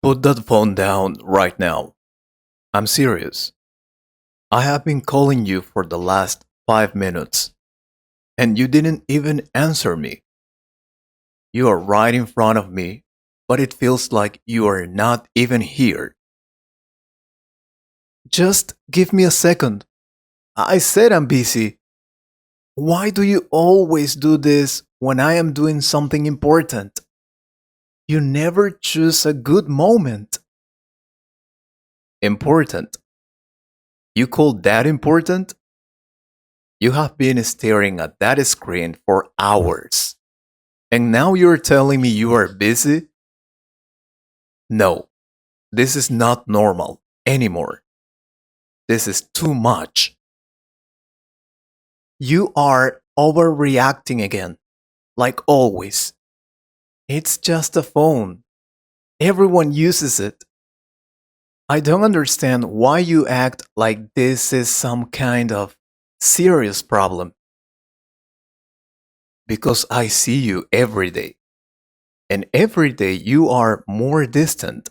Put that phone down right now. I'm serious. I have been calling you for the last 5 minutes, and you didn't even answer me. You are right in front of me, but it feels like you are not even here. Just give me a second. I said I'm busy. Why do you always do this when I am doing something important? You never choose a good moment. Important. You call that important? You have been staring at that screen for hours. And now you're telling me you are busy? No, this is not normal anymore. This is too much. You are overreacting again, like always. It's just a phone. Everyone uses it. I don't understand why you act like this is some kind of serious problem. Because I see you every day. And every day you are more distant.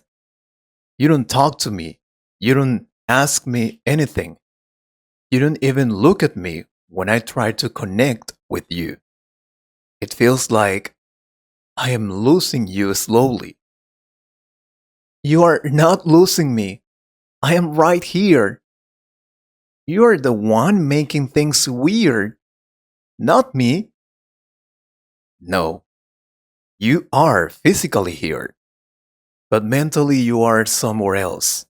You don't talk to me. You don't ask me anything. You don't even look at me when I try to connect with you. It feels like I am losing you slowly. You are not losing me. I am right here. You are the one making things weird, not me. No, you are physically here, but mentally you are somewhere else.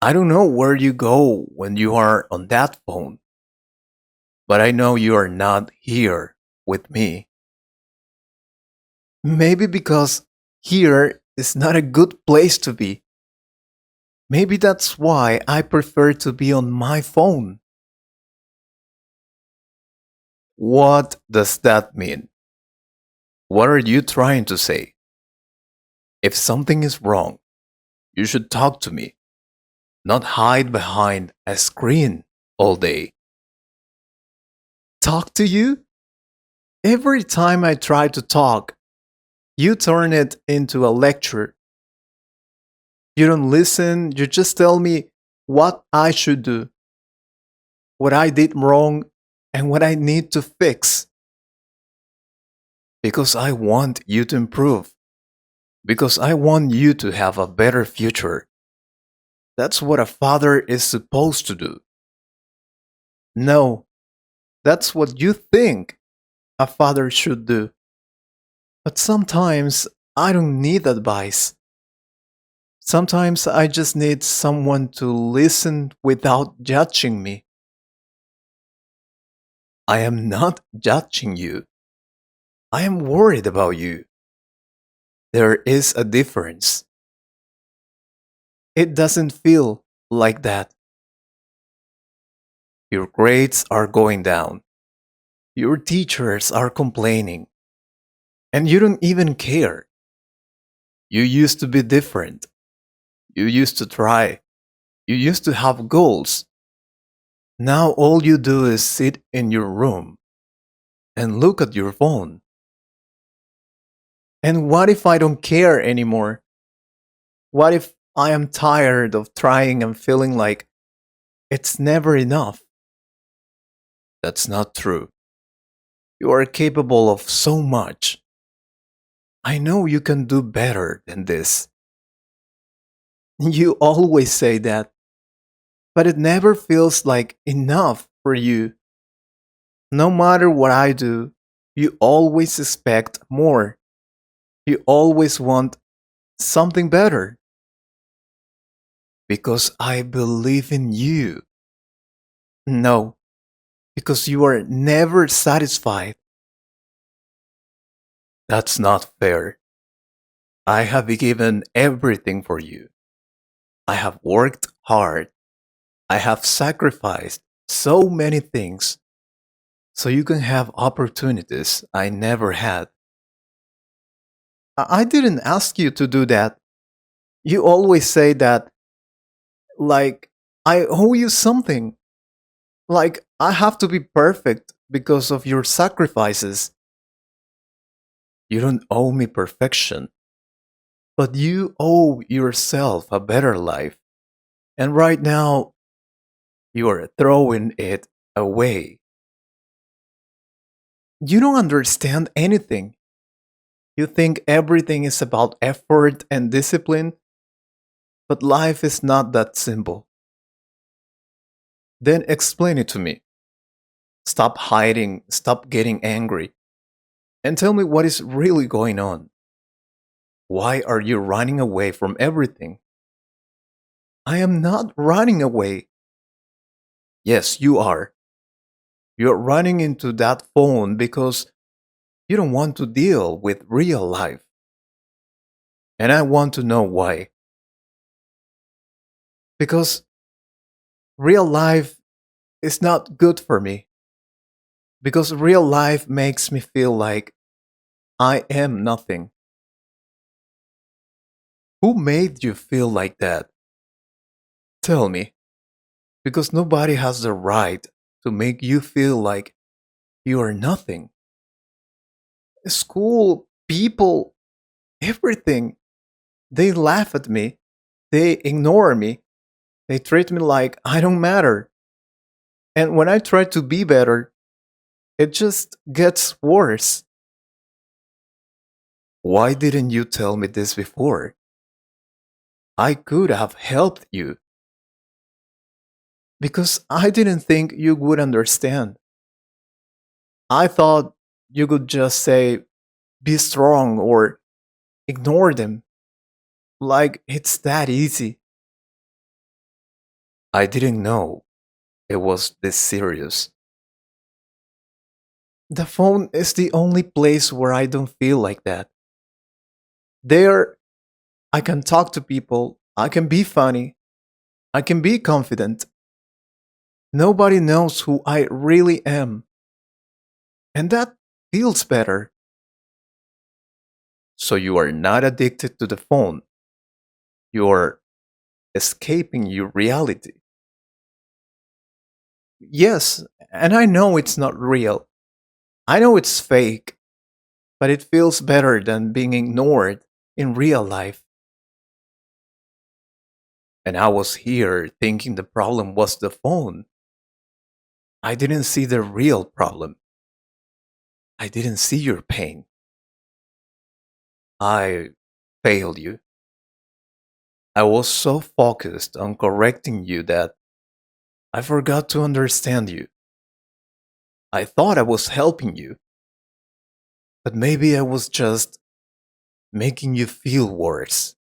I don't know where you go when you are on that phone, but I know you are not here with me. Maybe because here is not a good place to be. Maybe that's why I prefer to be on my phone. What does that mean? What are you trying to say? If something is wrong, you should talk to me, not hide behind a screen all day. Talk to you? Every time I try to talk, you turn it into a lecture. You don't listen, you just tell me what I should do, what I did wrong, and what I need to fix. Because I want you to improve. Because I want you to have a better future. That's what a father is supposed to do. No, that's what you think a father should do. But sometimes I don't need advice. Sometimes I just need someone to listen without judging me. I am not judging you. I am worried about you. There is a difference. It doesn't feel like that. Your grades are going down. Your teachers are complaining. And you don't even care. You used to be different. You used to try. You used to have goals. Now all you do is sit in your room and look at your phone. And what if I don't care anymore? What if I am tired of trying and feeling like it's never enough? That's not true. You are capable of so much. I know you can do better than this. You always say that, but it never feels like enough for you. No matter what I do, you always expect more. You always want something better. Because I believe in you. No, because you are never satisfied. That's not fair. I have given everything for you. I have worked hard. I have sacrificed so many things so you can have opportunities I never had. I didn't ask you to do that. You always say that, like, I owe you something. Like, I have to be perfect because of your sacrifices. You don't owe me perfection. But you owe yourself a better life. And right now, you are throwing it away. You don't understand anything. You think everything is about effort and discipline, but life is not that simple. Then explain it to me. Stop hiding, stop getting angry, and tell me what is really going on. Why are you running away from everything? I am not running away. Yes, you are. You're running into that phone because you don't want to deal with real life. And I want to know why. Because real life is not good for me. Because real life makes me feel like I am nothing. Who made you feel like that? Tell me. Because nobody has the right to make you feel like you are nothing. School, people, everything. They laugh at me. They ignore me. They treat me like I don't matter. And when I try to be better, it just gets worse. Why didn't you tell me this before? I could have helped you because I didn't think you would understand. I thought you could just say, be strong or ignore them. Like it's that easy. I didn't know it was this serious. The phone is the only place where I don't feel like that. There, I can talk to people, I can be funny, I can be confident. Nobody knows who I really am. And that feels better. So you are not addicted to the phone. You're escaping your reality. Yes, and I know it's not real. I know it's fake, but it feels better than being ignored in real life. And I was here thinking the problem was the phone. I didn't see the real problem. I didn't see your pain. I failed you. I was so focused on correcting you that I forgot to understand you. I thought I was helping you, but maybe I was just making you feel worse.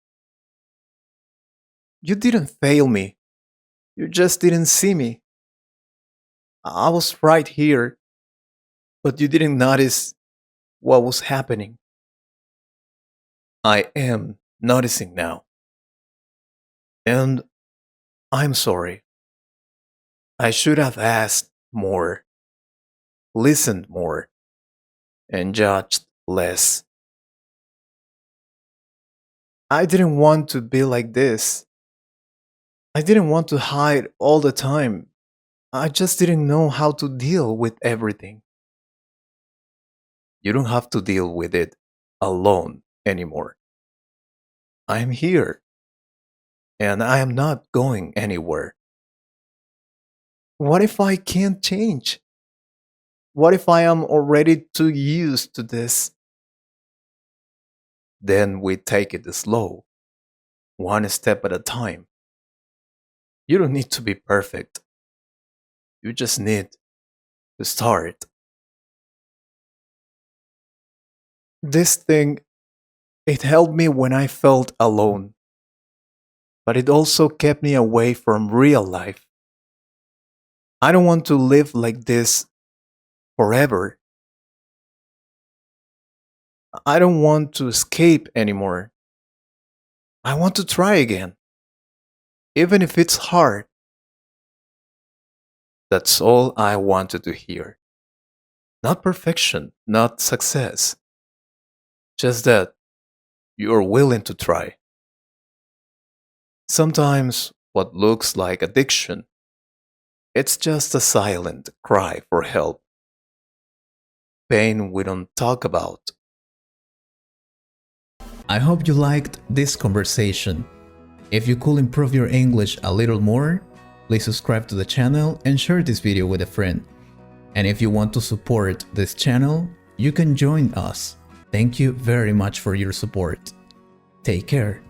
You didn't fail me. You just didn't see me. I was right here, but you didn't notice what was happening. I am noticing now. And I'm sorry. I should have asked more, listened more, and judged less. I didn't want to be like this. I didn't want to hide all the time. I just didn't know how to deal with everything. You don't have to deal with it alone anymore. I'm here, and I am not going anywhere. What if I can't change? What if I am already too used to this? Then we take it slow, one step at a time. You don't need to be perfect. You just need to start. This thing, it helped me when I felt alone, but it also kept me away from real life. I don't want to live like this forever. I don't want to escape anymore. I want to try again, even if it's hard. That's all I wanted to hear. Not perfection, not success, just that you're willing to try. Sometimes what looks like addiction, it's just a silent cry for help. Pain we don't talk about. I hope you liked this conversation. If you could improve your English a little more, please subscribe to the channel and share this video with a friend. And if you want to support this channel, you can join us. Thank you very much for your support. Take care.